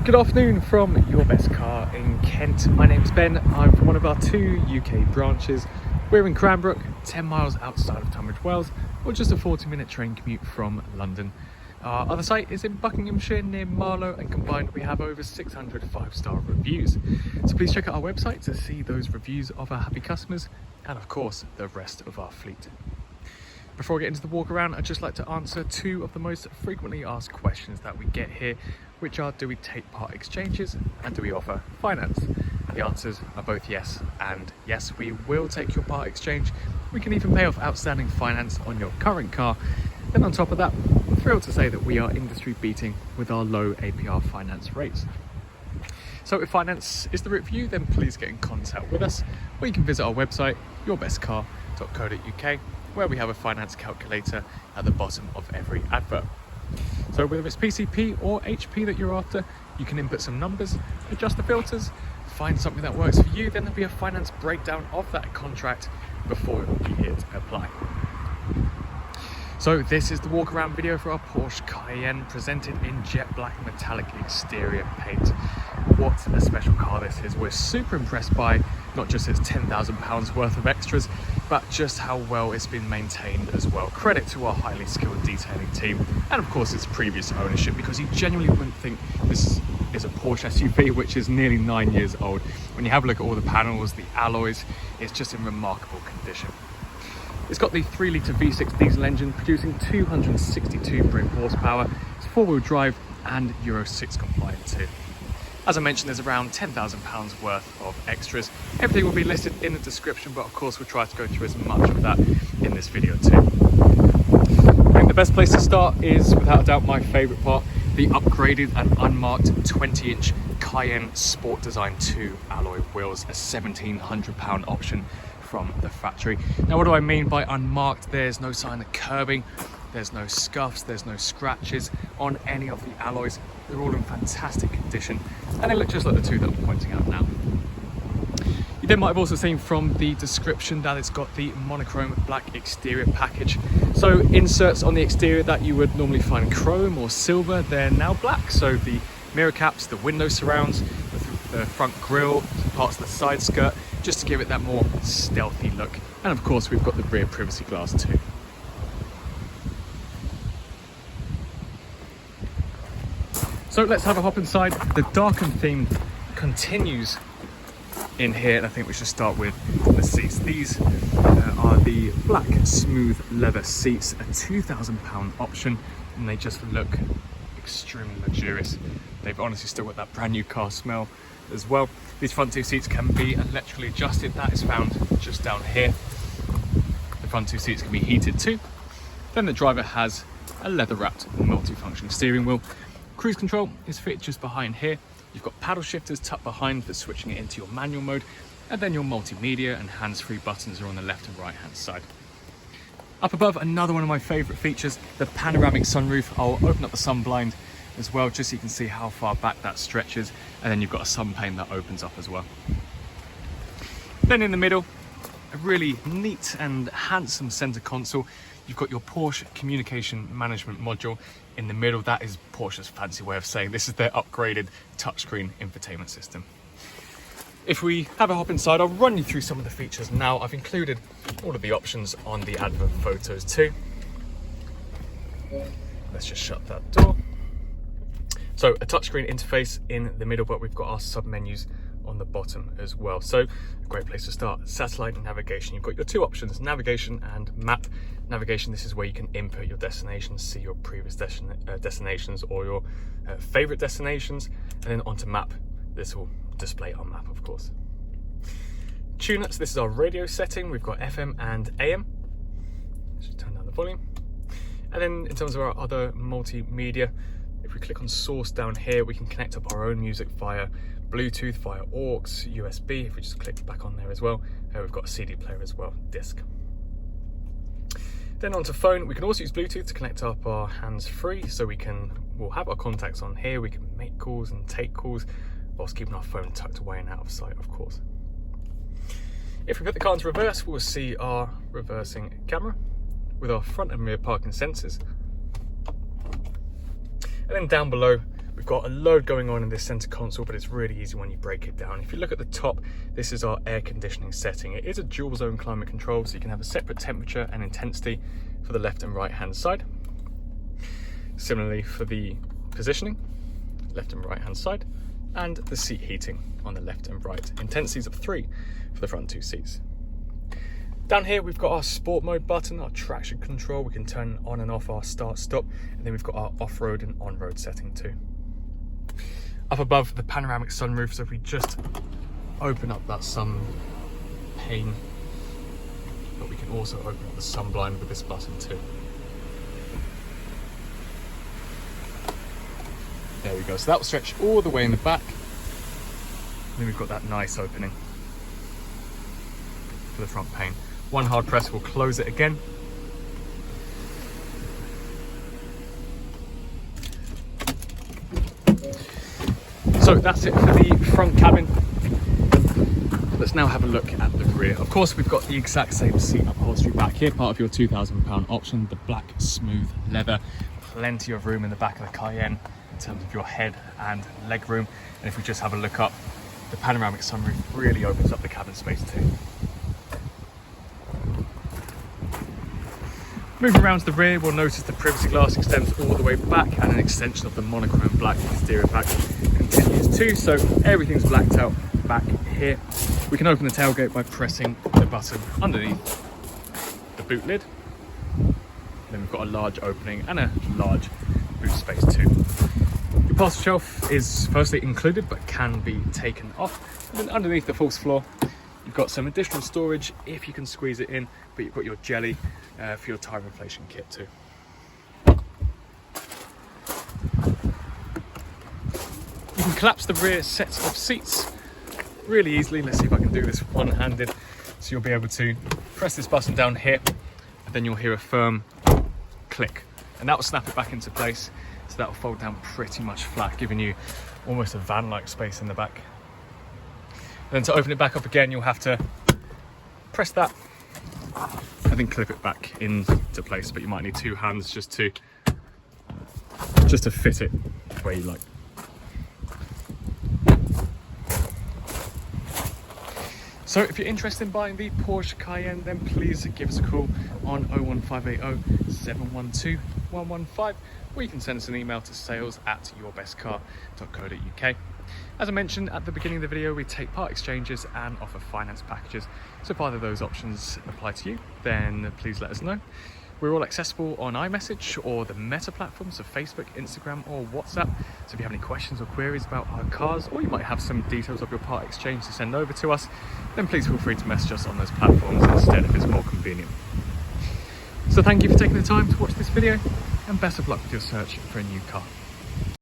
Good afternoon from Your Best Car in Kent. My name's Ben. I'm from one of our two UK branches. We're in Cranbrook, 10 miles outside of Tunbridge Wells, or just a 40-minute train commute from London. Our other site is in Buckinghamshire near Marlow, and combined we have over 600 5-star reviews. So please check out our website to see those reviews of our happy customers and of course the rest of our fleet. Before I get into the walk around, I'd just like to answer two of the most frequently asked questions that we get here, which are: do we take part exchanges and do we offer finance? The answers are both yes and yes. We will take your part exchange. We can even pay off outstanding finance on your current car. Then on top of that, I'm thrilled to say that we are industry beating with our low APR finance rates. So if finance is the route for you, then please get in contact with us, or you can visit our website, yourbestcar.co.uk, where we have a finance calculator at the bottom of every advert. So whether it's PCP or HP that you're after, you can input some numbers, adjust the filters, find something that works for you, then there'll be a finance breakdown of that contract before you hit apply. So this is the walk around video for our Porsche Cayenne, presented in jet black metallic exterior paint. What a special car this is. We're super impressed by not just its £10,000 worth of extras, but just how well it's been maintained as well. Credit to our highly skilled detailing team, and of course its previous ownership, because you genuinely wouldn't think this is a Porsche SUV which is nearly 9 years old. When you have a look at all the panels, the alloys, it's just in remarkable condition. It's got the 3-litre V6 diesel engine producing 262 brake horsepower. It's 4-wheel drive and Euro 6 compliant too. As I mentioned, there's around £10,000 worth of extras. Everything will be listed in the description, but of course we'll try to go through as much of that in this video too. I think the best place to start is, without a doubt, my favourite part, the upgraded and unmarked 20-inch Cayenne Sport Design 2 alloy wheels, a £1,700 option from the factory. Now, what do I mean by unmarked? There's no sign of curbing, there's no scuffs, there's no scratches on any of the alloys. They're all in fantastic condition, and they look just like the two that I'm pointing out now. You then might have also seen from the description that it's got the monochrome black exterior package. So inserts on the exterior that you would normally find chrome or silver, they're now black. So the mirror caps, the window surrounds, the front grille, parts of the side skirt, just to give it that more stealthy look. And of course we've got the rear privacy glass too. So let's have a hop inside. The darkened theme continues in here, and I think we should start with the seats. These are the black smooth leather seats, a £2,000 option, and they just look extremely luxurious. They've honestly still got that brand new car smell as well. These front two seats can be electrically adjusted. That is found just down here. The front two seats can be heated too. Then the driver has a leather wrapped multifunction steering wheel. Cruise control is fitted just behind here. You've got paddle shifters tucked behind for switching it into your manual mode, and then your multimedia and hands-free buttons are on the left and right hand side. Up above, another one of my favourite features, the panoramic sunroof. I'll open up the sun blind as well, just so you can see how far back that stretches, and then you've got a sun pane that opens up as well. Then in the middle, a really neat and handsome centre console. You've got your Porsche communication management module in the middle. That is Porsche's fancy way of saying this is their upgraded touchscreen infotainment system. If we have a hop inside, I'll run you through some of the features now. I've included all of the options on the advert photos too. Let's just shut that door. So a touchscreen interface in the middle, but we've got our sub-menus on the bottom as well. So a great place to start. Satellite and navigation. You've got your two options, navigation and map. Navigation, this is where you can input your destinations, see your previous destinations or your favorite destinations, and then onto map. This will display our map, of course. Tuner, so this is our radio setting. We've got FM and AM. Let's just turn down the volume. And then in terms of our other multimedia, if we click on source down here, we can connect up our own music via Bluetooth, via aux, USB. If we just click back on there as well, we've got a CD player as well, disc. Then onto phone, we can also use Bluetooth to connect up our hands-free, so we'll have our contacts on here. We can make calls and take calls whilst keeping our phone tucked away and out of sight, of course. If we put the car into reverse, we'll see our reversing camera with our front and rear parking sensors. And then down below, We've got a load going on in this center console, but it's really easy when you break it down. If you look at the top, this is our air conditioning setting. It is a dual zone climate control, so you can have a separate temperature and intensity for the left and right hand side. Similarly for the positioning, left and right hand side, and the seat heating on the left and right. Intensities of 3 for the front 2 seats. Down here we've got our sport mode button, our traction control. We can turn on and off our start stop, and then we've got our off-road and on-road setting too. Up above, the panoramic sunroof, so if we just open up that sun pane, but we can also open up the sun blind with this button too. There we go, so that will stretch all the way in the back. And then we've got that nice opening for the front pane. One hard press will close it again. So that's it for the front cabin. Let's now have a look at the rear. Of course, we've got the exact same seat upholstery back here, part of your £2,000 option, the black smooth leather. Plenty of room in the back of the Cayenne in terms of your head and leg room. And if we just have a look up, the panoramic sunroof really opens up the cabin space too. Moving around to the rear, we'll notice the privacy glass extends all the way back, and an extension of the monochrome black exterior pack continues too, so everything's blacked out back here. We can open the tailgate by pressing the button underneath the boot lid. Then we've got a large opening and a large boot space too. Your parcel shelf is firstly included but can be taken off. And then underneath the false floor, you've got some additional storage if you can squeeze it in, but you've got your jelly for your tyre inflation kit too. You can collapse the rear sets of seats really easily. Let's see if I can do this one-handed. So you'll be able to press this button down here, and then you'll hear a firm click, and that will snap it back into place. So that will fold down pretty much flat, giving you almost a van-like space in the back. Then to open it back up again, you'll have to press that and then clip it back into place, but you might need 2 hands just to fit it where you like. So if you're interested in buying the Porsche Cayenne, then please give us a call on 01580 712 115, or you can send us an email to sales@yourbestcar.co.uk. As I mentioned at the beginning of the video, we take part exchanges and offer finance packages. So if either of those options apply to you, then please let us know. We're all accessible on iMessage or the Meta platforms of Facebook, Instagram or WhatsApp. So if you have any questions or queries about our cars, or you might have some details of your part exchange to send over to us, then please feel free to message us on those platforms instead if it's more convenient. So thank you for taking the time to watch this video, and best of luck with your search for a new car.